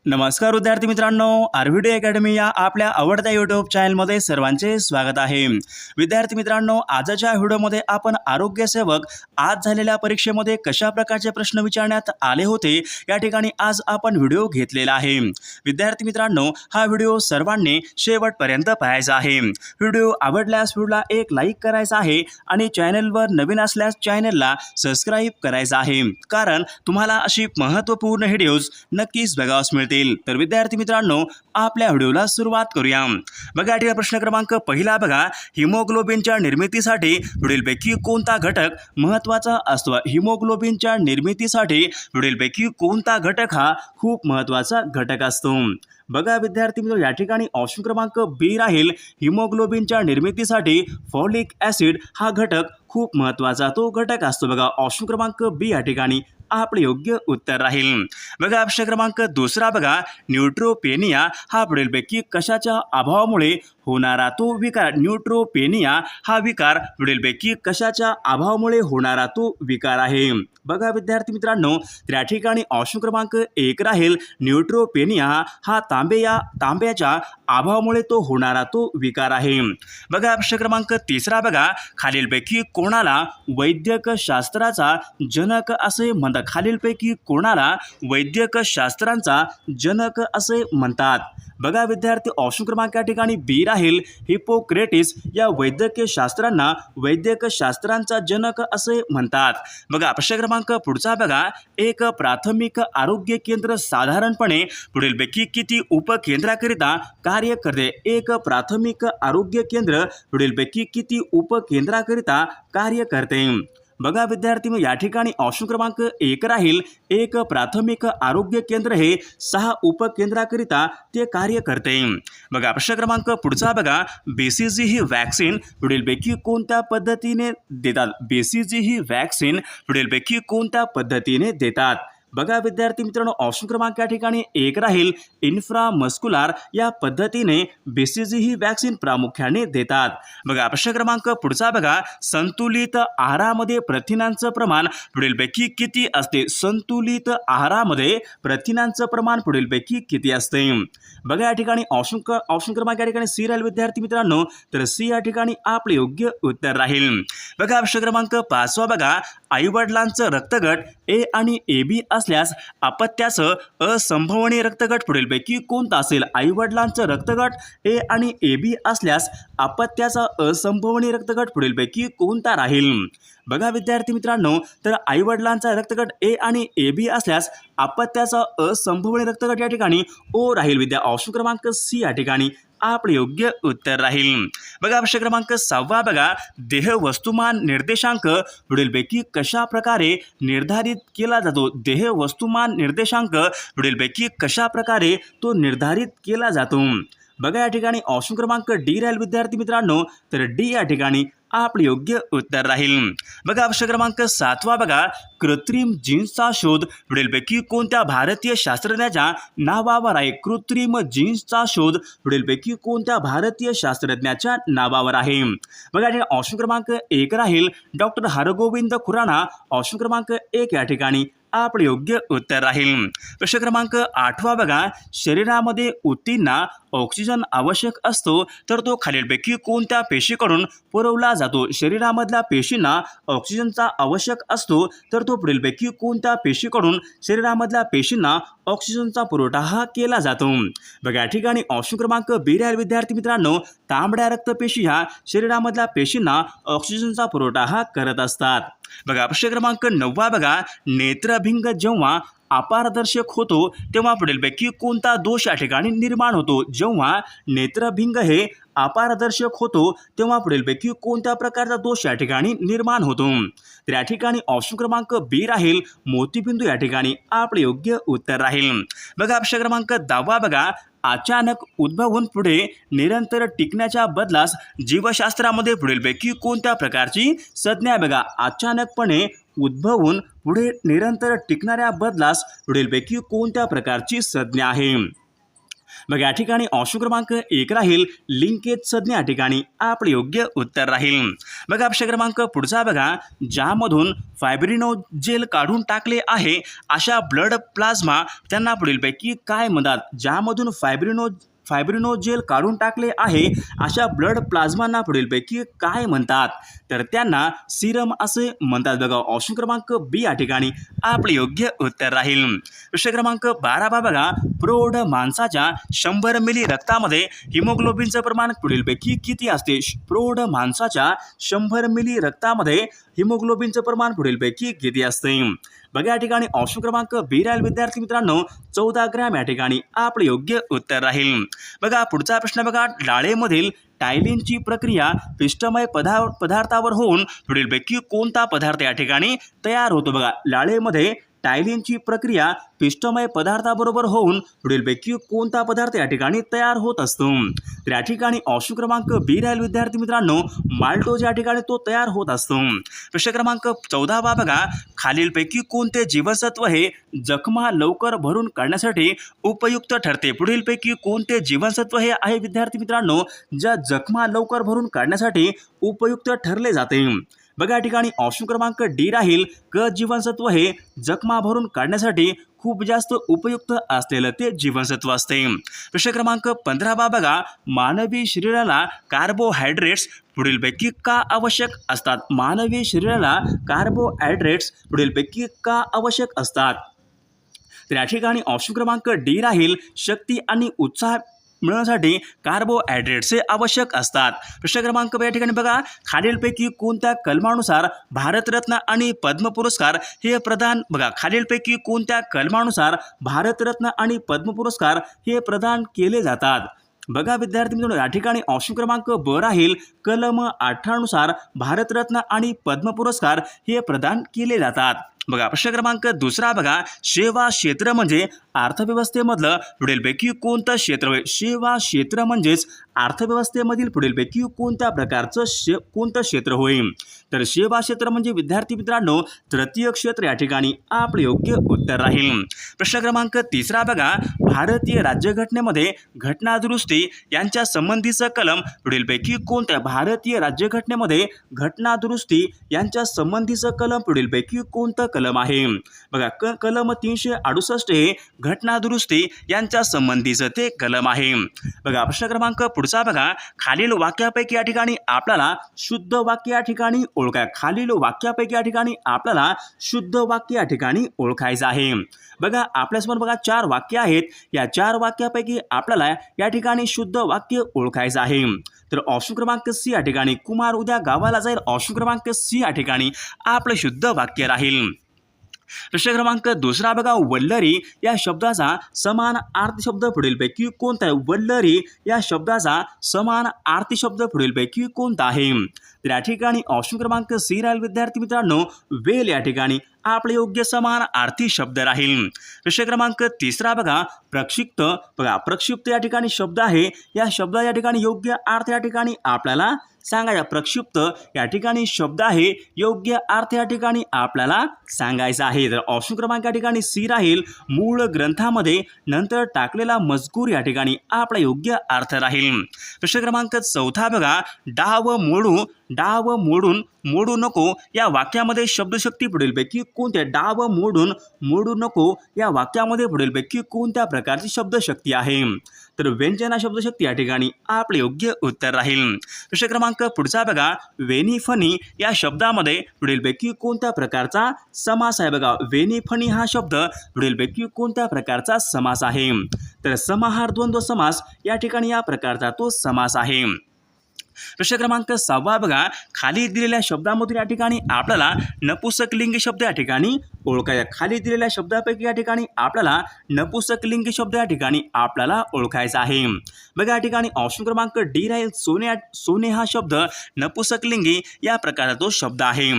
नमस्कार विद्यार्थी मित्रांनो, आरव्हीडी अकॅडमी या आपल्या आवडत्या यूट्यूब चॅनलमध्ये सर्वांचे स्वागत आहे। विद्यार्थी मित्रांनो, आजच्या व्हिडिओमध्ये आपण आरोग्य सेवक आज झालेल्या परीक्षेमध्ये कशा प्रकारचे प्रश्न विचारण्यात आले होते या ठिकाणी आज आपण व्हिडिओ घेतलेला आहे। विद्यार्थी मित्रांनो, हा व्हिडिओ सर्वांनी शेवटपर्यंत पाहायचा आहे। व्हिडिओ आवडल्यास व्हिडिओला एक लाईक करायचा आहे आणि चॅनलवर नवीन असल्यास चॅनलला सबस्क्राईब करायचं आहे, कारण तुम्हाला अशी महत्त्वपूर्ण व्हिडिओज नक्कीच बघावयास मिळतील। तर विद्यार्थी मित्रांनो, आपल्या व्हिडिओला सुरुवात करूया। बघा, या प्रश्न क्रमांक पहिला बघा, हिमोग्लोबिनच्या निर्मितीसाठी पुढीलपैकी कोणता घटक महत्त्वाचा असतो? हिमोग्लोबिनच्या निर्मितीसाठी पुढीलपैकी कोणता घटक हा खूप महत्त्वाचा घटक असतो? बघा विद्यार्थी मित्रांनो, या ठिकाणी ऑप्शन क्रमांक बी राहील, हिमोग्लोबिनच्या निर्मितीसाठी फॉलिक ॲसिड हा घटक खूप महत्त्वाचा तो घटक असतो। बघा, ऑप्शन क्रमांक बी या ठिकाणी आपले योग्य उत्तर राहील। बघा, प्रश्न क्रमांक दुसरा बघा, न्यूट्रोपेनिया हा पुढीलपैकी कशाच्या अभावामुळे होणारा तो विकार? न्यूट्रोपेनिया हा विकार पुढीलपैकी कशाच्या अभावामुळे होणारा तो विकार आहे? बघा विद्यार्थी मित्रांनो, तर या ठिकाणी ऑप्शन क्रमांक एक राहील, न्यूट्रोपेनिया हा तांब्याच्या अभावामुळे तो होणारा तो विकार आहे। बघा, प्रश्न क्रमांक तिसरा बघा, खालीलपैकी कोणाला वैद्यक शास्त्राचा जनक असे म्हणतात? खालीलपैकी कोणाला वैद्यक शास्त्रांचा जनक असे म्हणतात? बघा विद्यार्थी, ऑप्शन क्रमांक या ठिकाणी बी राहील, हिपोक्रेटिस या वैद्यकीय शास्त्रांना वैद्यक शास्त्रांचा जनक असे म्हणतात। बघा, प्रश्न क्रमांक पुढचा बघा, एक प्राथमिक आरोग्य केंद्र साधारणपणे पुढीलपैकी किती उपकेंद्राकरिता कार्य करते? एक प्राथमिक आरोग्य केंद्र पुढीलपैकी किती उपकेंद्राकरिता कार्य करते? बघा विद्यार्थी, या ठिकाणी ऑप्शन क्रमांक एक राहील, एक प्राथमिक आरोग्य केंद्र हे 6 उपकेंद्राकरिता ते कार्य करते। बघा, प्रश्न क्रमांक पुढचा बघा, BCG ही वॅक्सिन पुढीलपैकी कोणत्या पद्धतीने देतात? BCG ही वॅक्सिन पुढीलपैकी कोणत्या पद्धतीने देतात? बघा विद्यार्थी मित्रांनो, ऑप्शन क्रमांक या ठिकाणी एक राहील, इन्फ्रामस्क्युलर या पद्धतीने BCG ही वॅक्सिन प्रामुख्याने देतात। बघा, प्रश्न क्रमांक पुढचा बघा, संतुलित आहारामध्ये प्रथिनांचं प्रमाण पुढीलपैकी किती असते? संतुलित आहारामध्ये प्रथिनांचं प्रमाण पुढीलपैकी किती असते? बघा, या ठिकाणी ऑप्शन क्रमांक या ठिकाणी सी राहील विद्यार्थी मित्रांनो, तर सी या ठिकाणी आपले योग्य उत्तर राहील। बघा, प्रश्न क्रमांक पाचवा बघा, आईवडिलांचं रक्तगट ए आणि AB असल्यास अपत्याचं असंभवनीय रक्तगट पुढीलपैकी कोणता असेल? आईवडिलांचं रक्तगट ए आणि AB असल्यास अपत्याचा असंभवनीय रक्तगट पुढीलपैकी कोणता राहील? बघा विद्यार्थी मित्रांनो, तर आईवडिलांचा रक्तगट ए आणि AB असल्यास अपत्याचा असंभवनीय रक्तगट या ठिकाणी ओ राहील। ऑप्शन क्रमांक सी या ठिकाणी आपले योग्य उत्तर राहील। बघा, प्रश्न क्रमांक 6 बघा, देह वस्तुमान निर्देशांक पुढीलपैकी कशा प्रकारे निर्धारित केला जातो? देह वस्तुमान निर्देशांक पुढीलपैकी कशा प्रकारे तो निर्धारित केला जातो? बघा, या ठिकाणी ऑप्शन क्रमांक डी राहील विद्यार्थी मित्रांनो, तर डी या ठिकाणी आपले योग्य उत्तर राहील। बघा, प्रश्न क्रमांक 7 बघा, कृत्रिम जीन्सचा शोध पुढीलपैकी कोणत्या भारतीय शास्त्रज्ञाच्या नावावर आहे? कृत्रिम जीन्सचा शोध पुढीलपैकी कोणत्या भारतीय शास्त्रज्ञाच्या नावावर आहे? बघा, ऑप्शन क्रमांक एक राहील, डॉक्टर हरगोविंद खुराना। ऑप्शन क्रमांक एक या ठिकाणी आपले योग्य उत्तर राहील। प्रश्न क्रमांक 8 बघा, शरीरामध्ये ऊतींना ऑक्सिजन आवश्यक असतो, तर तो खालीलपैकी कोणत्या पेशीकडून पुरवला जातो? शरीरामधल्या पेशींना ऑक्सिजनचा आवश्यक असतो, तर तो पुढीलपैकी कोणत्या पेशीकडून शरीरामधल्या पेशींना ऑक्सिजनचा पुरवठा हा केला जातो? बघा, या ठिकाणी ऑप्शन क्रमांक बी राहील विद्यार्थी मित्रांनो, तांबड्या रक्तपेशी ह्या शरीरामधल्या पेशींना ऑक्सिजनचा पुरवठा हा करत असतात। बघा, प्रश्न क्रमांक 9 बघा, नेत्रभिंग जेव्हा अपारदर्शक होतो तेव्हा पुढीलपैकी कोणता दोष या ठिकाणी निर्माण होतो? जेव्हा नेत्रभिंग हे अपारदर्शक होतो तेव्हा पुढीलपैकी कोणत्या प्रकारचा दोष या ठिकाणी निर्माण होतो? तर या ठिकाणी ऑप्शन क्रमांक बी राहील, मोतीबिंदू या ठिकाणी आपले योग्य उत्तर राहील। बघा, प्रश्न क्रमांक 10 बघा, अचानक उद्भवून पुढे निरंतर टिकण्याच्या बदलास जीवशास्त्रामध्ये पुढीलपैकी कोणत्या प्रकारची संज्ञा आहे? बघा, अचानकपणे उद्भवून पुढे निरंतर टिकणाऱ्या बदलास पुढीलपैकी कोणत्या प्रकारची संज्ञा आहे? बघा या ठिकाणी ऑप्शन क्रमांक 1 राहील लिंकेज संज्ञा या ठिकाणी आपले योग्य उत्तर राहील. बघा ऑप्शन क्रमांक पुढचा बघा, ज्यामधून फायब्रिनोजेल काढून टाकले आहे अशा ब्लड प्लाझ्मा त्यांना पुढीलपैकी काय म्हणतात. ज्यामधून फायब्रिनोजेल काढून टाकले आहे अशा ब्लड प्लाझ्मांना पुढीलपैकी काय म्हणतात. तर त्यांना सिरम असे म्हणतात. बघा ऑप्शन क्रमांक बी या ठिकाणी आपले योग्य उत्तर राहील. प्रश्न क्रमांक 12 बघा, प्रौढ माणसाच्या 100 मिली रक्तामध्ये हिमोग्लोबिनचं प्रमाण पुढीलपैकी किती असते. प्रौढ माणसाच्या 100 मिली रक्तामध्ये हिमोग्लोबिनचं प्रमाण पुढीलपैकी किती असते. बघा या ठिकाणी ऑप्शन क्रमांक बी राहील विद्यार्थी मित्रांनो 14 ग्रॅम या ठिकाणी आपले योग्य उत्तर राहील. बघा पुढचा प्रश्न बघा, लाळेमधील टायलिनची प्रक्रिया पिष्टमय पदार्थावर होऊन पुढीलपैकी कोणता पदार्थ या ठिकाणी तयार होतो. बघा लाळेमध्ये टायलिनची प्रक्रिया पिष्टमय पदार्थाबरोबर होऊन पुढीलपैकी कोणता पदार्थ या ठिकाणी तयार होत असतो. तर या ठिकाणी ऑप्शन क्रमांक बी राहील विद्यार्थी मित्रांनो माल्टोज या ठिकाणी तो तयार होत असतो. प्रश्न क्रमांक 14 बघा, खालीलपैकी कोणते जीवनसत्व हे जखमा लवकर भरून काढण्यासाठी उपयुक्त ठरते. पुढीलपैकी कोणते जीवनसत्व हे आहे विद्यार्थी मित्रांनो ज्या जखमा लवकर भरून काढण्यासाठी उपयुक्त ठरले जाते. बघा या ठिकाणी ऑप्शन क्रमांक डी राहील क जीवनसत्व हे जखमा भरून काढण्यासाठी खूप जास्त उपयुक्त असलेलं ते जीवनसत्व असते. प्रश्न क्रमांक 15 बघा, मानवी शरीराला कार्बोहायड्रेट्स पुढीलपैकी का आवश्यक असतात. मानवी शरीराला कार्बोहायड्रेट्स पुढीलपैकी का आवश्यक असतात. तर या ठिकाणी ऑप्शन क्रमांक डी राहील शक्ती आणि उत्साह मिळवण्यासाठी कार्बोहायड्रेट्स हे आवश्यक असतात. प्रश्न क्रमांक या ठिकाणी बघा, खालीलपैकी कोणत्या कलमानुसार भारतरत्न आणि पद्म पुरस्कार हे प्रदान. बघा खालीलपैकी कोणत्या कलमानुसार भारतरत्न आणि पद्म पुरस्कार हे प्रदान केले जातात. बघा विद्यार्थी मित्रांनो या ठिकाणी ऑप्शन क्रमांक ब राहील कलम 18 नुसार भारतरत्न आणि पद्म पुरस्कार हे प्रदान केले जातात. बघा प्रश्न क्रमांक 2 बघा, सेवा क्षेत्र म्हणजे अर्थव्यवस्थेमधलं पुढीलपैकी कोणतं क्षेत्र होय. सेवा क्षेत्र म्हणजेच अर्थव्यवस्थेमधील पुढीलपैकी कोणत्या प्रकारचं कोणतं क्षेत्र होईल. तर सेवा क्षेत्र म्हणजे विद्यार्थी मित्रांनो तृतीय क्षेत्र या ठिकाणी आपले योग्य उत्तर राहील. प्रश्न क्रमांक 3 बघा, भारतीय राज्यघटनेमध्ये घटना दुरुस्ती यांच्या संबंधीचं कलम पुढीलपैकी कोणत्या. भारतीय राज्यघटनेमध्ये घटना दुरुस्ती यांच्या संबंधीचं कलम पुढीलपैकी कोणतं कलम आहे. बघा कलम 368 हे घटना दुरुस्ती यांच्या संबंधीचं ते कलम आहे. बघा प्रश्न क्रमांक पुढचा बघा, खालील वाक्यापैकी या ठिकाणी आपल्याला शुद्ध वाक्य या ठिकाणी ओळखा. खालील वाक्यापैकी या ठिकाणी आपल्याला शुद्ध वाक्य या ठिकाणी ओळखायचं आहे. बघा आपल्यासमोर बघा 4 वाक्य आहेत. या 4 वाक्यापैकी आपल्याला या ठिकाणी शुद्ध वाक्य ओळखायचं आहे. तर ऑप्शन क्रमांक सी या ठिकाणी कुमार उद्या गावाला जाईल. ऑप्शन क्रमांक सी या ठिकाणी आपलं शुद्ध वाक्य राहील. प्रश्न क्रमांक 2 बघा, वल्लरी या शब्दाचा समान अर्थी शब्द पुढीलपैकी कोणता आहे. वल्लरी या शब्दाचा समान अर्थी शब्द पुढीलपैकी कोणता आहे. तर या ठिकाणी ऑप्शन क्रमांक सी राहील विद्यार्थी मित्रांनो वेल या ठिकाणी आपले योग्य समान आर्थी शब्द राहील. प्रश्न क्रमांक 3 बघा, प्रक्षिप्त. बघा प्रक्षिप्त या ठिकाणी शब्द आहे. या शब्दा या ठिकाणी योग्य अर्थ या ठिकाणी आपल्याला सांगायचा. प्रक्षिप्त या ठिकाणी शब्द आहे. योग्य अर्थ या ठिकाणी आपल्याला सांगायचा आहे. तर ऑप्शन क्रमांक या ठिकाणी सी राहील मूळ ग्रंथामध्ये नंतर टाकलेला मजकूर या ठिकाणी आपला योग्य अर्थ राहील. प्रश्न क्रमांक 4 बघा, डाव मोडून मोडू नको या वाक्यामध्ये शब्दशक्ती पुढीलपैकी कोणत्या. डाव मोडू नको या वाक्यामध्ये पुढीलपैकी कोणत्या प्रकारची शब्दशक्ती आहे. तर व्यंजना शब्दशक्ती या ठिकाणी आपले योग्य उत्तर राहील. प्रश्न क्रमांक पुढचा बघा, वेनिफनी या शब्दामध्ये पुढीलपैकी कोणत्या प्रकारचा समास आहे. बघा वेनिफनी हा शब्द पुढीलपैकी कोणत्या प्रकारचा समास आहे. तर समाहार द्वंद्व समास या ठिकाणी या प्रकारचा तो समास आहे. प्रश्न क्रमांक 6 बघा, खाली दिलेल्या शब्दामधून या ठिकाणी आपल्याला नपुंसकलिंगी शब्द या ठिकाणी ओळखायचा. खाली दिलेल्या शब्दापैकी या ठिकाणी आपल्याला नपुंसकलिंगी शब्द या ठिकाणी आपल्याला ओळखायचा आहे. बघा या ठिकाणी ऑप्शन क्रमांक डी राहील सोने हा शब्द नपुंसकलिंगी या प्रकारचा तो शब्द आहे.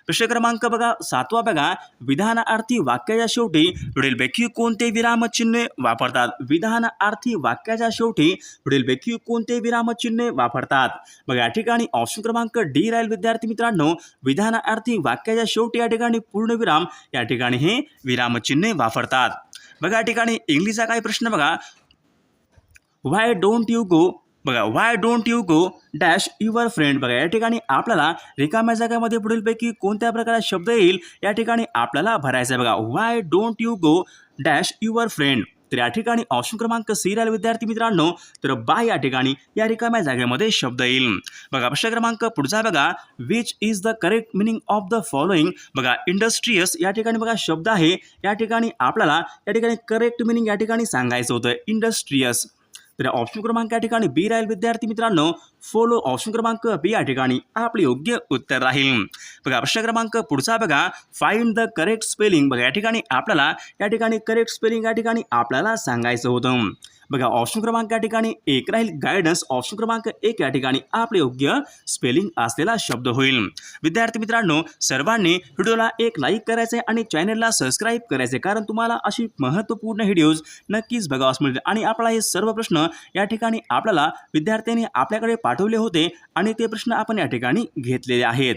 प्रश्न क्रमांक बघा 7 बघा, विधानार्थी वाक्याच्या शेवटी पुढीलपैकी कोणते विरामचिन्ह वापरतात. विधानार्थी वाक्याच्या शेवटी पुढीलपैकी कोणते विरामचिन्ह वापरतात. बघा या ठिकाणी ऑप्शन क्रमांक डी राहील विद्यार्थी मित्रांनो विधानार्थी वाक्याच्या शेवटी या ठिकाणी पूर्णविराम या ठिकाणी हे विरामचिन्ह वापरतात. बघा या ठिकाणी इंग्लिशचा काही प्रश्न बघा, व्हाय डोंट यू गो बघा why don't you go dash your friend बघा या ठिकाणी आपल्याला रिकाम्या जागेमध्ये पुढीलपैकी कोणत्या प्रकारचा शब्द येईल या ठिकाणी आपल्याला भरायचा आहे बघा why don't you go dash your friend तर या ठिकाणी ऑप्शन क्रमांक सी राहील विद्यार्थी मित्रांनो तर बाय या ठिकाणी या रिकाम्या जागेमध्ये शब्द येईल बघा प्रश्न क्रमांक पुढचा बघा which is the correct meaning of the following बघा इंडस्ट्रियस या ठिकाणी बघा शब्द आहे या ठिकाणी आपल्याला या ठिकाणी करेक्ट मिनिंग या ठिकाणी सांगायचं होतं इंडस्ट्रियस तर ऑप्शन क्रमांक या ठिकाणी बी राहील विद्यार्थी मित्रांनो फॉलो ऑप्शन क्रमांक बी या ठिकाणी आपले योग्य उत्तर राहील बघा प्रश्न क्रमांक पुढचा बघा फाइंड द करेक्ट स्पेलिंग बघा या ठिकाणी आपल्याला या ठिकाणी करेक्ट स्पेलिंग या ठिकाणी आपल्याला सांगायचं होतं बघा ऑप्शन क्रमांक या ठिकाणी एक राहील गायडन्स ऑप्शन क्रमांक एक या ठिकाणी आपले योग्य स्पेलिंग असलेला शब्द होईल विद्यार्थी मित्रांनो सर्वांनी व्हिडिओला एक लाईक करायचे आणि चॅनलला सबस्क्राईब करायचे कारण तुम्हाला अशी महत्त्वपूर्ण व्हिडिओज नक्कीच बघावास मिळतील आणि आपला हे सर्व प्रश्न या ठिकाणी आपल्याला विद्यार्थ्यांनी आपल्याकडे पाठवले होते आणि ते प्रश्न आपण या ठिकाणी घेतलेले आहेत